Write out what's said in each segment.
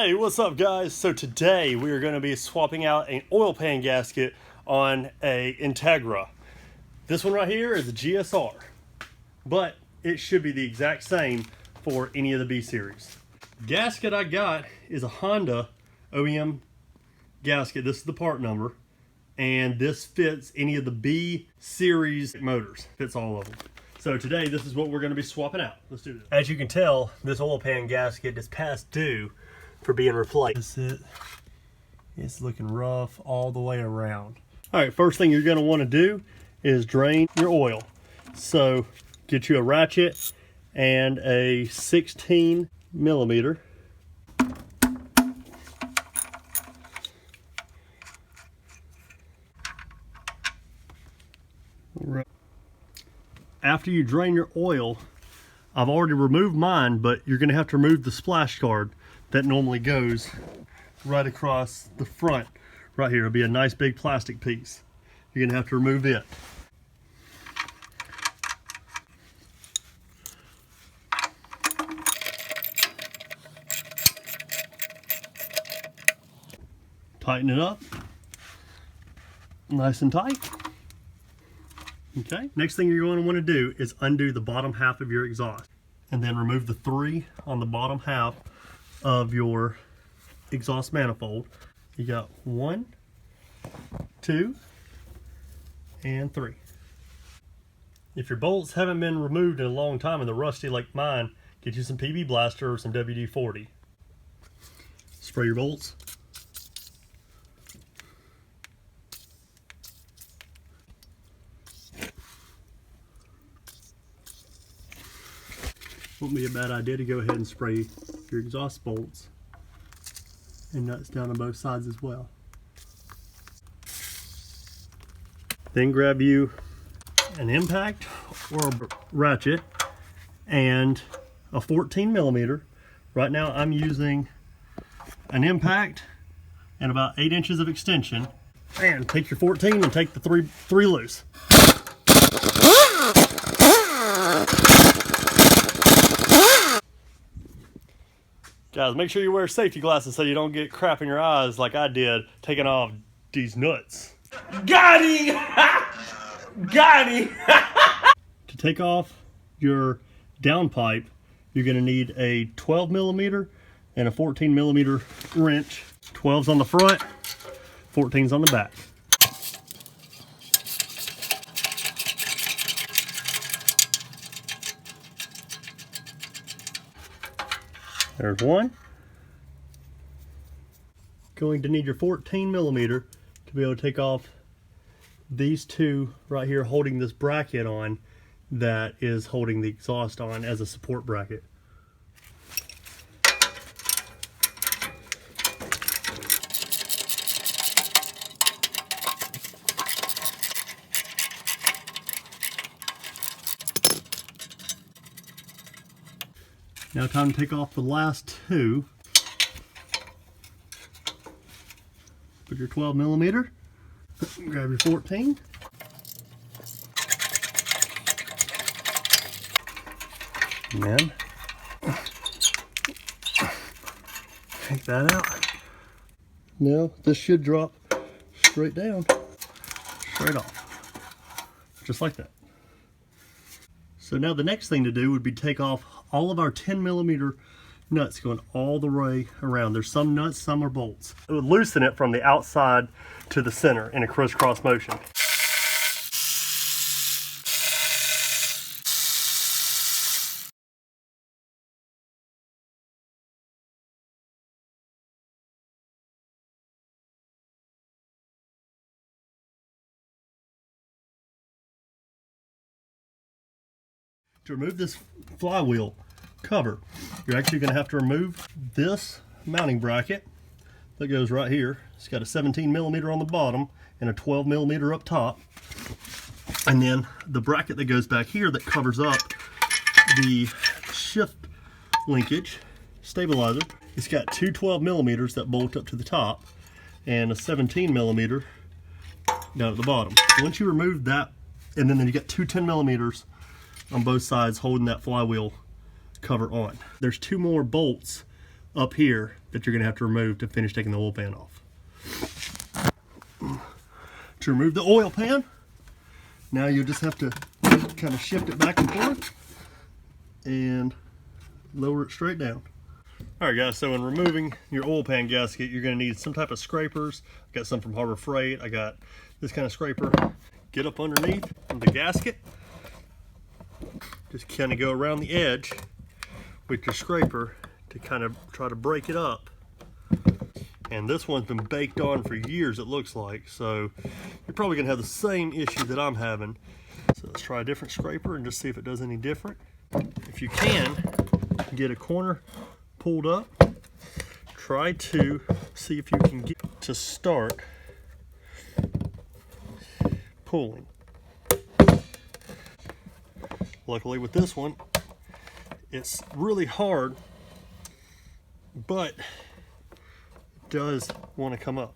Hey, what's up guys? So today we are going to be swapping out an oil pan gasket on a Integra. This one right here is a GSR, but it should be the exact same for any of the B series. Gasket I got is a Honda OEM gasket. This is the part number, and this fits any of the B series motors. Fits all of them. So today this is what we're going to be swapping out. Let's do this. As you can tell, this oil pan gasket is past due for being replaced. It's looking rough all the way around. All right, first thing you're going to want to do is drain your oil. So get you a ratchet and a 16 millimeter. After you drain your oil, I've already removed mine, but you're going to have to remove the splash guard that normally goes right across the front right here. It'll be a nice big plastic piece. You're going to have to remove it. Tighten it up nice and tight. Okay, next thing you're going to want to do is undo the bottom half of your exhaust, and then remove the 3 on the bottom half of your exhaust manifold. You got 1, 2, and 3. If your bolts haven't been removed in a long time and they're rusty like mine, get you some PB Blaster or some WD-40. Spray your bolts. Wouldn't be a bad idea to go ahead and spray your exhaust bolts and nuts down on both sides as well. Then grab you an impact or a ratchet and a 14 millimeter. Right now I'm using an impact and about 8 inches of extension. And take your 14 and take the three loose. Guys, make sure you wear safety glasses so you don't get crap in your eyes like I did taking off these nuts. Got him! Got him! To take off your downpipe, you're going to need a 12 millimeter and a 14 millimeter wrench. 12's on the front, 14's on the back. There's one. Going to need your 14 millimeter to be able to take off these two right here holding this bracket on that is holding the exhaust on as a support bracket. Now time to take off the last two. Put your 12 millimeter, grab your 14. And then take that out. Now this should drop straight down, straight off, just like that. So now the next thing to do would be take off all of our 10 millimeter nuts going all the way around. There's some nuts, some are bolts. It would loosen it from the outside to the center in a crisscross motion. To remove this flywheel cover, you're actually going to have to remove this mounting bracket that goes right here. It's got a 17 millimeter on the bottom and a 12 millimeter up top, and then the bracket that goes back here that covers up the shift linkage stabilizer. It's got two 12 millimeters that bolt up to the top and a 17 millimeter down at the bottom. Once you remove that, and then you got two 10 millimeters on both sides holding that flywheel cover on. There's two more bolts up here that you're going to have to remove to finish taking the oil pan off. To remove the oil pan, now you'll just have to kind of shift it back and forth and lower it straight down. Alright guys, so in removing your oil pan gasket, you're going to need some type of scrapers. I got some from Harbor Freight. I got this kind of scraper. Get up underneath the gasket. Just kind of go around the edge with your scraper to kind of try to break it up. And this one's been baked on for years, it looks like, so you're probably going to have the same issue that I'm having. So let's try a different scraper and just see if it does any different. If you can, get a corner pulled up. Try to see if you can get to start pulling. Luckily with this one, it's really hard, but it does want to come up.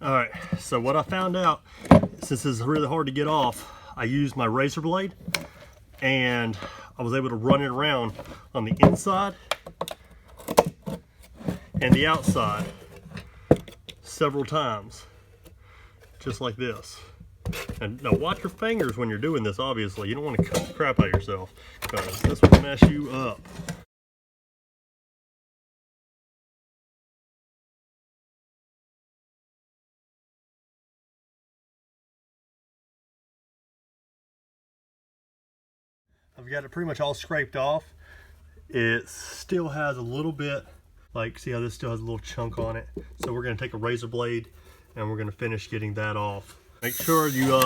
Alright, so what I found out, since this is really hard to get off, I used my razor blade and I was able to run it around on the inside and the outside several times, just like this. And now watch your fingers when you're doing this, obviously. You don't want to cut the crap out of yourself, because this will mess you up. I've got it pretty much all scraped off. It still has a little bit, like, see how this still has a little chunk on it? So we're going to take a razor blade and we're going to finish getting that off. Make sure you,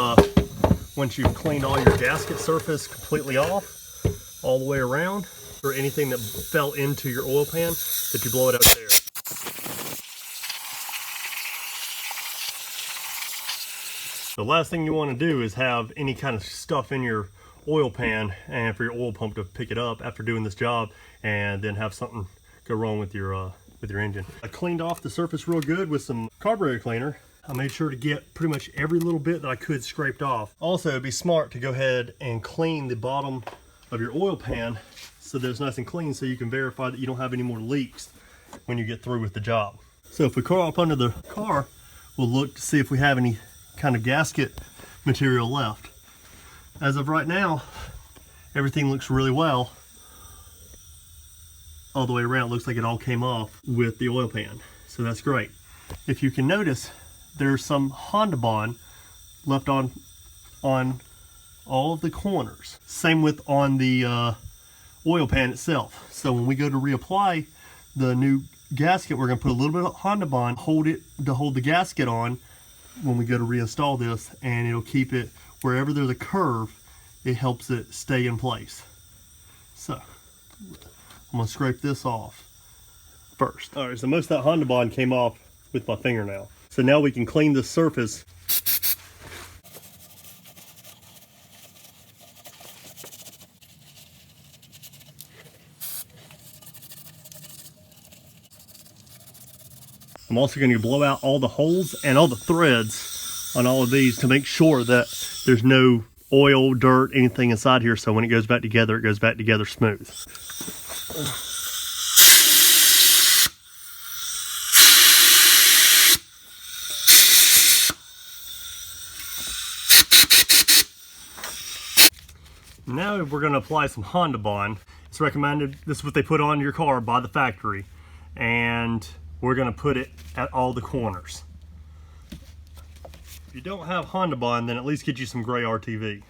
once you've cleaned all your gasket surface completely off, all the way around, or anything that fell into your oil pan, that you blow it out there. The last thing you want to do is have any kind of stuff in your oil pan and for your oil pump to pick it up after doing this job, and then have something go wrong with your engine. I cleaned off the surface real good with some carburetor cleaner. I made sure to get pretty much every little bit that I could scraped off. Also, it'd be smart to go ahead and clean the bottom of your oil pan so that it's nice and clean, so you can verify that you don't have any more leaks when you get through with the job. So if we crawl up under the car, we'll look to see if we have any kind of gasket material left. As of right now, everything looks really well. All the way around, it looks like it all came off with the oil pan. So that's great. If you can notice, there's some HONDABOND left on all of the corners. Same with on the oil pan itself. So when we go to reapply the new gasket, we're going to put a little bit of HONDABOND, hold the gasket on when we go to reinstall this, and it'll keep it wherever there's a curve. It helps it stay in place. So I'm going to scrape this off first. All right, so most of that HONDABOND came off with my fingernail. So now we can clean the surface. I'm also going to blow out all the holes and all the threads on all of these to make sure that there's no oil, dirt, anything inside here, so when it goes back together, it goes back together smooth. Now we're going to apply some HONDABOND. It's recommended, this is what they put on your car by the factory, and we're going to put it at all the corners. If you don't have HONDABOND, then at least get you some gray RTV.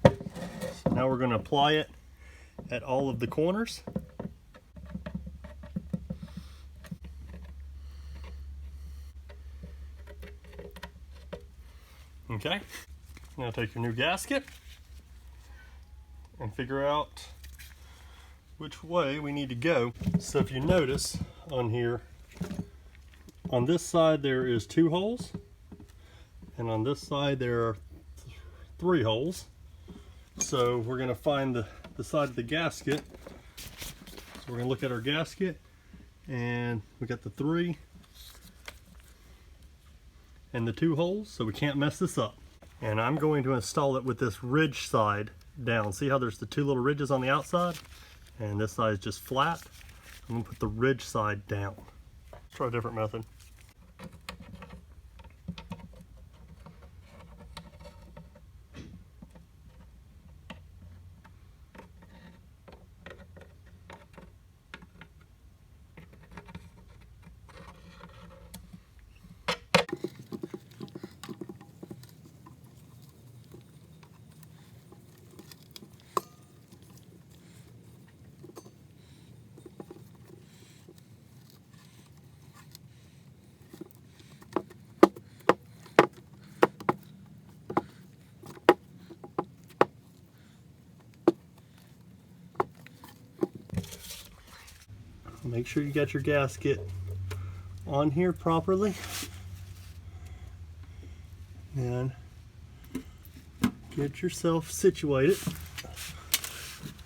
So now we're going to apply it at all of the corners. Okay, now take your new gasket and figure out which way we need to go. So if you notice on here, on this side there is 2 holes, and on this side there are 3 holes. So we're going to find the side of the gasket. So we're going to look at our gasket, and we got the 3 and the 2 holes, so we can't mess this up. And I'm going to install it with this ridge side down. See how there's the 2 little ridges on the outside, and this side is just flat? I'm gonna put the ridge side down. Let's try a different method. Make sure you got your gasket on here properly, and get yourself situated.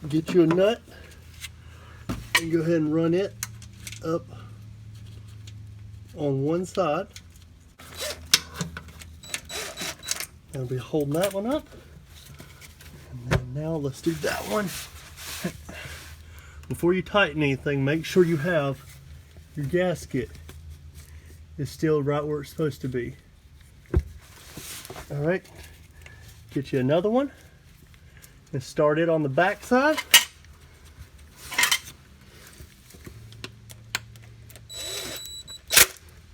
Get you a nut and go ahead and run it up on one side. I'll be holding that one up, and then now let's do that one. Before you tighten anything, make sure you have your gasket is still right where it's supposed to be. All right, get you another one and start it on the back side.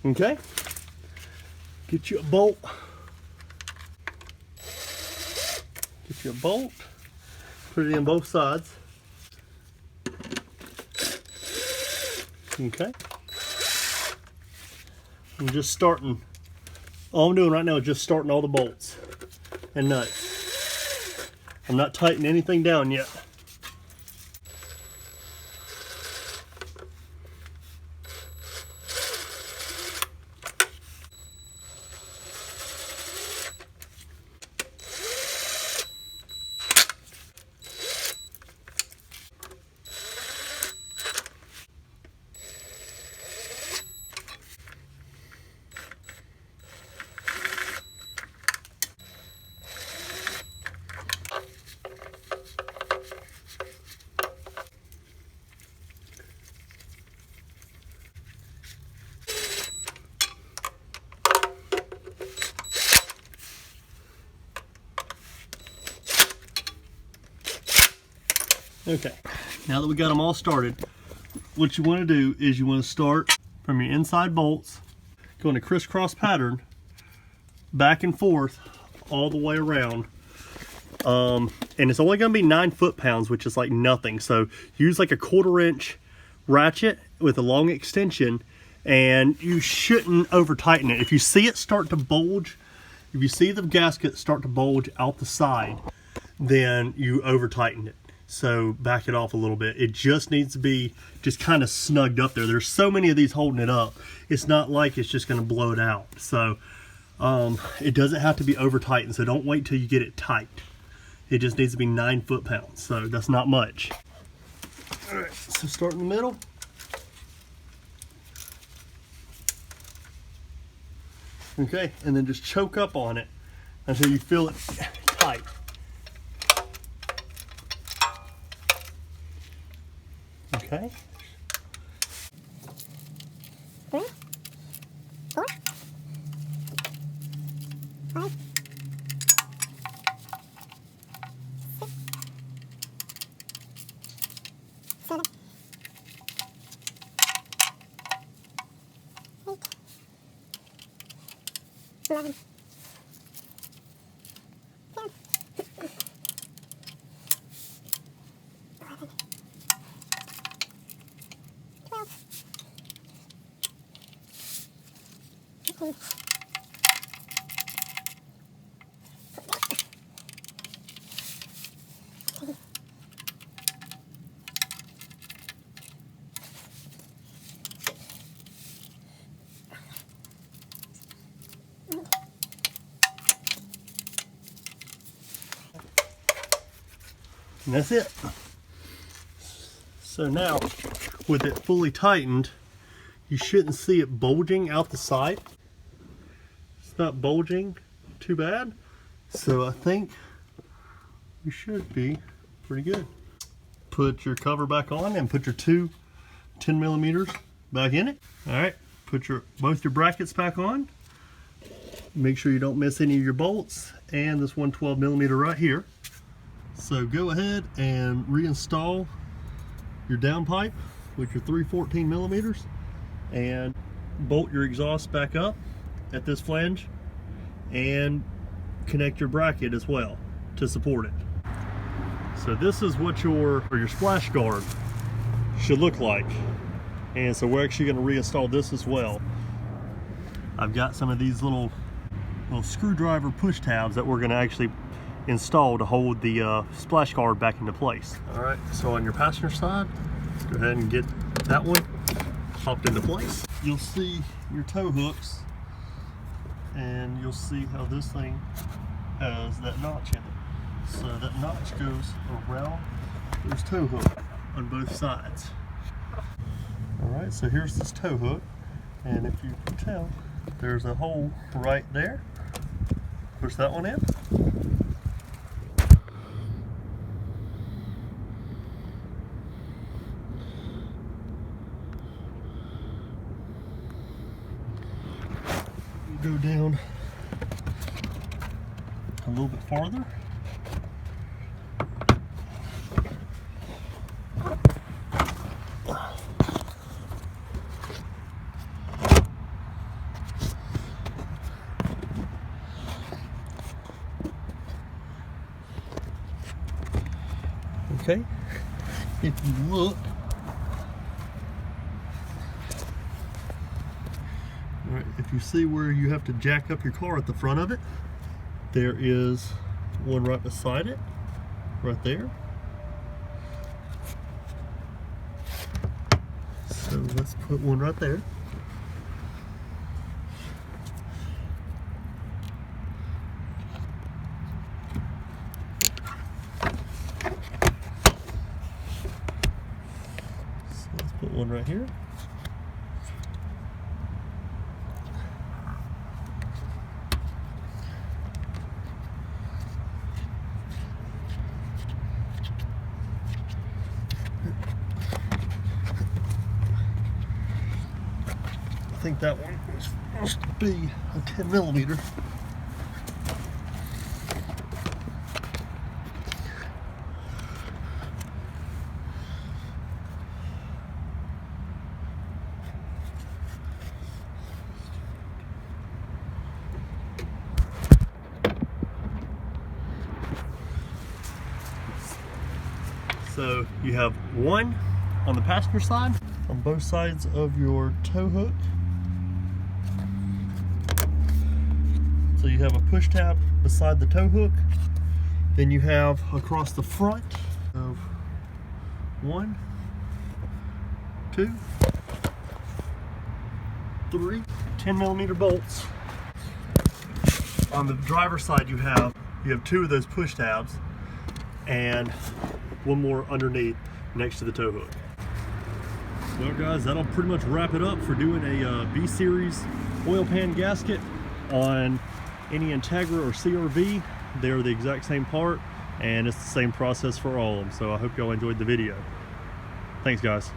Okay, get you a bolt. Get you a bolt, put it in both sides. Okay, I'm just starting. All I'm doing right now is just starting all the bolts and nuts. I'm not tightening anything down yet. Okay, now that we got them all started, what you want to do is you want to start from your inside bolts, go in a crisscross pattern, back and forth all the way around. And it's only going to be 9 foot-pounds, which is like nothing. So use like a 1/4 inch ratchet with a long extension, and you shouldn't over tighten it. If you see it start to bulge, if you see the gasket start to bulge out the side, then you over tighten it. So back it off a little bit. It just needs to be just kind of snugged up there. There's so many of these holding it up. It's not like it's just going to blow it out. So it doesn't have to be over tightened. So don't wait till you get it tight. It just needs to be 9 foot-pounds. So that's not much. All right, so start in the middle. Okay, and then just choke up on it until you feel it tight. Okay. 3, 4, 5, 6, 7, 8, 11, 10, 11, 12, 13, 14, And that's it. So now, with it fully tightened, you shouldn't see it bulging out the side. It's not bulging too bad. So I think we should be pretty good. Put your cover back on and put your two 10 millimeters back in it. All right, put both your brackets back on. Make sure you don't miss any of your bolts and this 112 millimeter right here. So go ahead and reinstall your downpipe with your 314 millimeters and bolt your exhaust back up at this flange and connect your bracket as well to support it. So this is what your splash guard should look like. And so we're actually going to reinstall this as well. I've got some of these little screwdriver push tabs that we're going to actually install to hold the splash guard back into place. All right, so on your passenger side, go ahead and get that one popped into place. You'll see your tow hooks, and you'll see how this thing has that notch in it. So that notch goes around this tow hook on both sides. All right, so here's this tow hook, and if you can tell, there's a hole right there. Push that one in. Go down a little bit farther. Okay, if you look, all right, if you see where you have to jack up your car at the front of it, there is one right beside it, right there. So let's put one right there. Put one right here. I think that one was supposed to be a 10 millimeter. So you have one on the passenger side, on both sides of your tow hook. So you have a push tab beside the tow hook. Then you have across the front of 1, 2, 3, 10 millimeter bolts. On the driver's side you have 2 of those push tabs and one more underneath next to the tow hook. Well guys, that'll pretty much wrap it up for doing a B series oil pan gasket on any Integra or CRV. They're the exact same part and it's the same process for all of them. So I hope y'all enjoyed the video. Thanks guys.